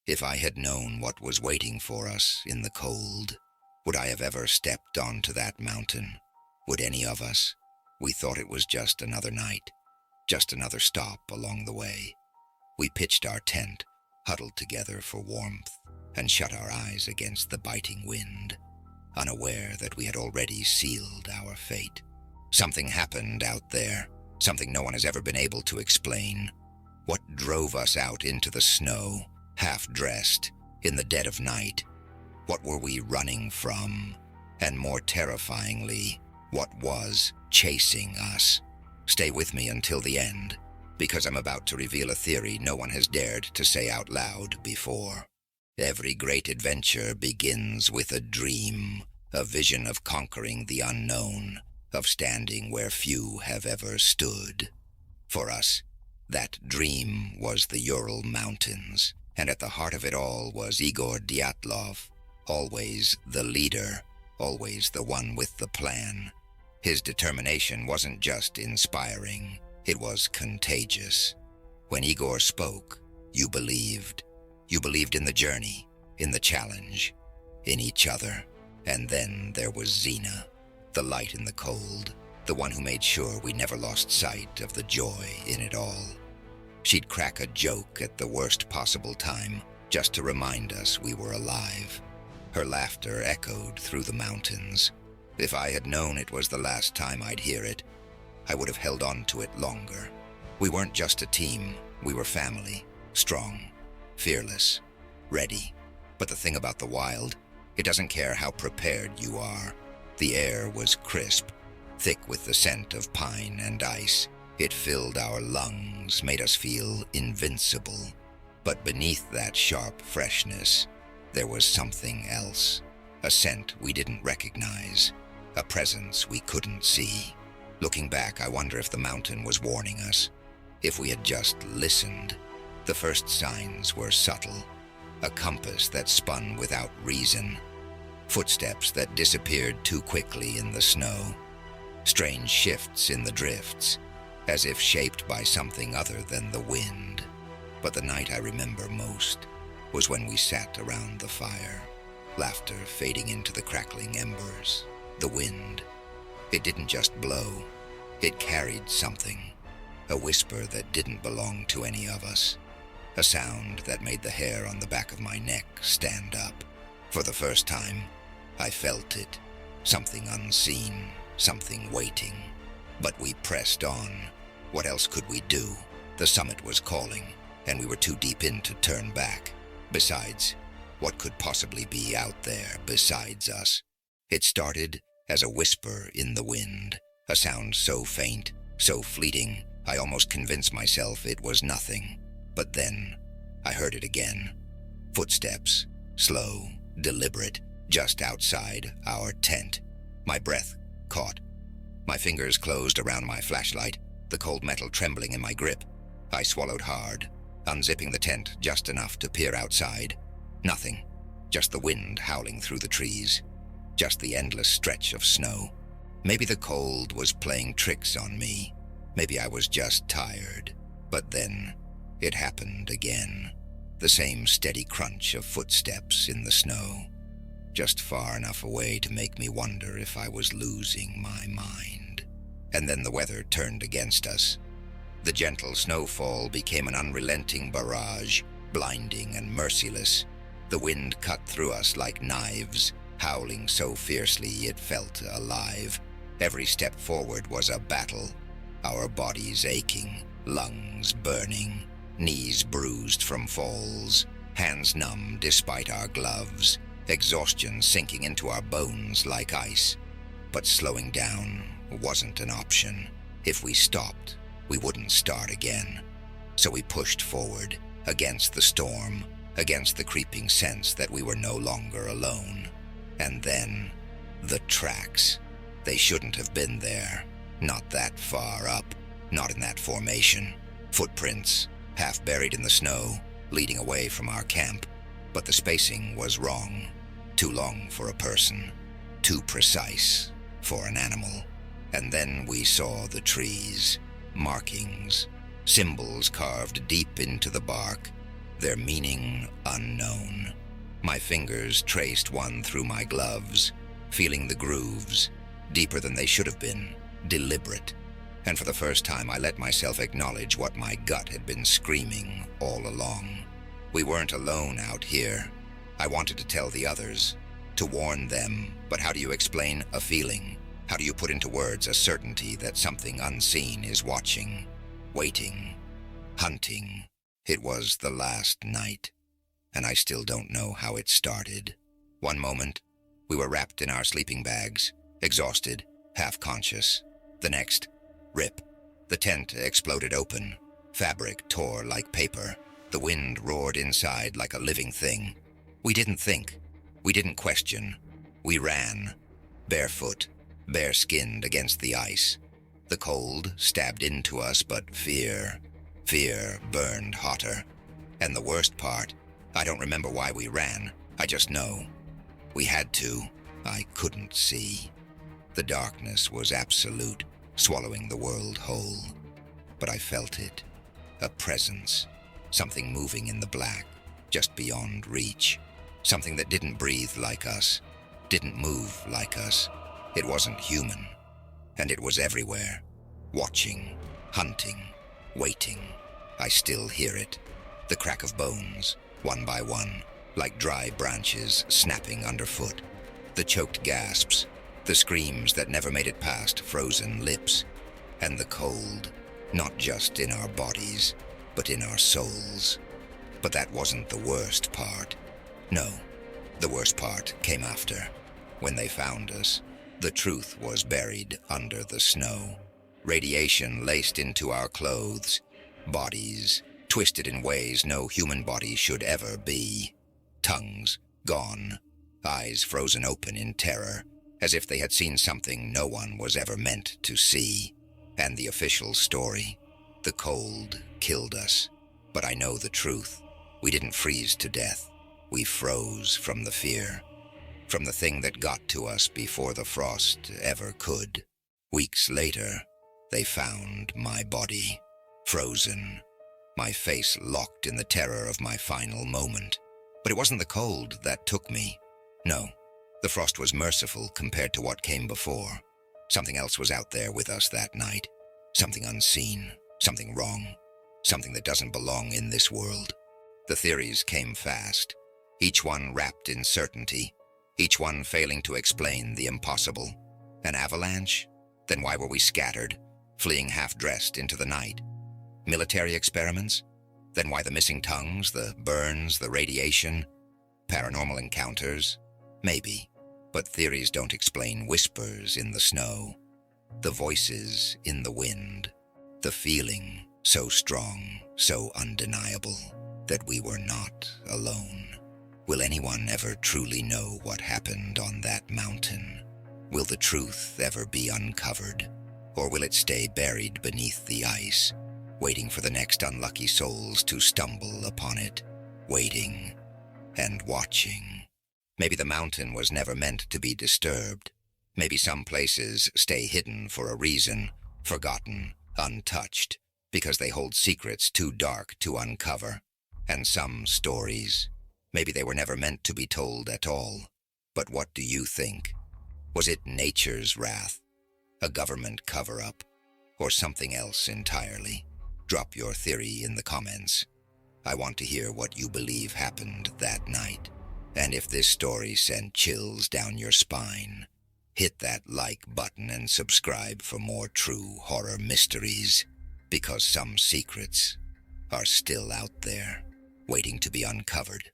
If I had known what was waiting for us in the cold, would I have ever stepped onto that mountain? Would any of us? We thought it was just another night, just another stop along the way. We pitched our tent, huddled together for warmth, and shut our eyes against the biting wind, unaware that we had already sealed our fate. Something happened out there, something no one has ever been able to explain. What drove us out into the snow, half-dressed, in the dead of night? What were we running from? And more terrifyingly, what was chasing us? Stay with me until the end, because I'm about to reveal a theory no one has dared to say out loud before. Every great adventure begins with a dream, a vision of conquering the unknown, of standing where few have ever stood. For us, that dream was the Ural Mountains, and at the heart of it all was Igor Dyatlov, always the leader, always the one with the plan. His determination wasn't just inspiring, it was contagious. When Igor spoke, you believed. You believed in the journey, in the challenge, in each other. And then there was Xena, the light in the cold, the one who made sure we never lost sight of the joy in it all. She'd crack a joke at the worst possible time, just to remind us we were alive. Her laughter echoed through the mountains. If I had known it was the last time I'd hear it, I would have held on to it longer. We weren't just a team, we were family, strong, fearless, ready. But the thing about the wild, it doesn't care how prepared you are. The air was crisp, thick with the scent of pine and ice. It filled our lungs, made us feel invincible. But beneath that sharp freshness, there was something else. A scent we didn't recognize, a presence we couldn't see. Looking back, I wonder if the mountain was warning us. If we had just listened. The first signs were subtle. A compass that spun without reason. Footsteps that disappeared too quickly in the snow. Strange shifts in the drifts, as if shaped by something other than the wind. But the night I remember most was when we sat around the fire, laughter fading into the crackling embers. The wind, it didn't just blow, it carried something. A whisper that didn't belong to any of us. A sound that made the hair on the back of my neck stand up. For the first time, I felt it. Something unseen, something waiting. But we pressed on. What else could we do? The summit was calling, and we were too deep in to turn back. Besides, what could possibly be out there besides us? It started as a whisper in the wind, a sound so faint, so fleeting, I almost convinced myself it was nothing. But then, I heard it again. Footsteps, slow, deliberate, just outside our tent. My breath caught. My fingers closed around my flashlight, the cold metal trembling in my grip. I swallowed hard, unzipping the tent just enough to peer outside. Nothing, just the wind howling through the trees, just the endless stretch of snow. Maybe the cold was playing tricks on me. Maybe I was just tired. But then, it happened again. The same steady crunch of footsteps in the snow, just far enough away to make me wonder if I was losing my mind. And then the weather turned against us. The gentle snowfall became an unrelenting barrage, blinding and merciless. The wind cut through us like knives, howling so fiercely it felt alive. Every step forward was a battle, our bodies aching, lungs burning, knees bruised from falls, hands numb despite our gloves, exhaustion sinking into our bones like ice. But slowing down wasn't an option. If we stopped, we wouldn't start again. So we pushed forward, against the storm, against the creeping sense that we were no longer alone. And then, the tracks. They shouldn't have been there. Not that far up, not in that formation. Footprints, half buried in the snow, leading away from our camp. But the spacing was wrong. Too long for a person. Too precise for an animal. And then we saw the trees. Markings, symbols carved deep into the bark, their meaning unknown. My fingers traced one through my gloves, feeling the grooves, deeper than they should have been, deliberate. And for the first time, I let myself acknowledge what my gut had been screaming all along. We weren't alone out here. I wanted to tell the others, to warn them, but how do you explain a feeling? How do you put into words a certainty that something unseen is watching, waiting, hunting? It was the last night, and I still don't know how it started. One moment, we were wrapped in our sleeping bags, exhausted, half-conscious. The next, rip. The tent exploded open. Fabric tore like paper. The wind roared inside like a living thing. We didn't think. We didn't question. We ran, barefoot, bare-skinned against the ice. The cold stabbed into us, but fear burned hotter. And the worst part, I don't remember why we ran. I just know. We had to. I couldn't see. The darkness was absolute, swallowing the world whole. But I felt it. A presence. Something moving in the black, just beyond reach. Something that didn't breathe like us, didn't move like us. It wasn't human. And it was everywhere. Watching, hunting, waiting. I still hear it. The crack of bones, one by one, like dry branches snapping underfoot. The choked gasps, the screams that never made it past frozen lips. And the cold, not just in our bodies, but in our souls. But that wasn't the worst part. No, the worst part came after. When they found us, the truth was buried under the snow. Radiation laced into our clothes, bodies twisted in ways no human body should ever be. Tongues gone, eyes frozen open in terror, as if they had seen something no one was ever meant to see. And the official story, the cold killed us. But I know the truth. We didn't freeze to death. We froze from the fear, from the thing that got to us before the frost ever could. Weeks later, they found my body, frozen, my face locked in the terror of my final moment. But it wasn't the cold that took me. No, the frost was merciful compared to what came before. Something else was out there with us that night. Something unseen, something wrong, something that doesn't belong in this world. The theories came fast, each one wrapped in certainty, each one failing to explain the impossible. An avalanche? Then why were we scattered, fleeing half-dressed into the night? Military experiments? Then why the missing tongues, the burns, the radiation? Paranormal encounters? Maybe. But theories don't explain whispers in the snow, the voices in the wind, the feeling so strong, so undeniable, that we were not alone. Will anyone ever truly know what happened on that mountain? Will the truth ever be uncovered? Or will it stay buried beneath the ice, waiting for the next unlucky souls to stumble upon it, waiting and watching? Maybe the mountain was never meant to be disturbed. Maybe some places stay hidden for a reason, forgotten, untouched, because they hold secrets too dark to uncover. And some stories, maybe they were never meant to be told at all. But what do you think? Was it nature's wrath, a government cover-up, or something else entirely? Drop your theory in the comments. I want to hear what you believe happened that night. And if this story sent chills down your spine, hit that like button and subscribe for more true horror mysteries, because some secrets are still out there, waiting to be uncovered.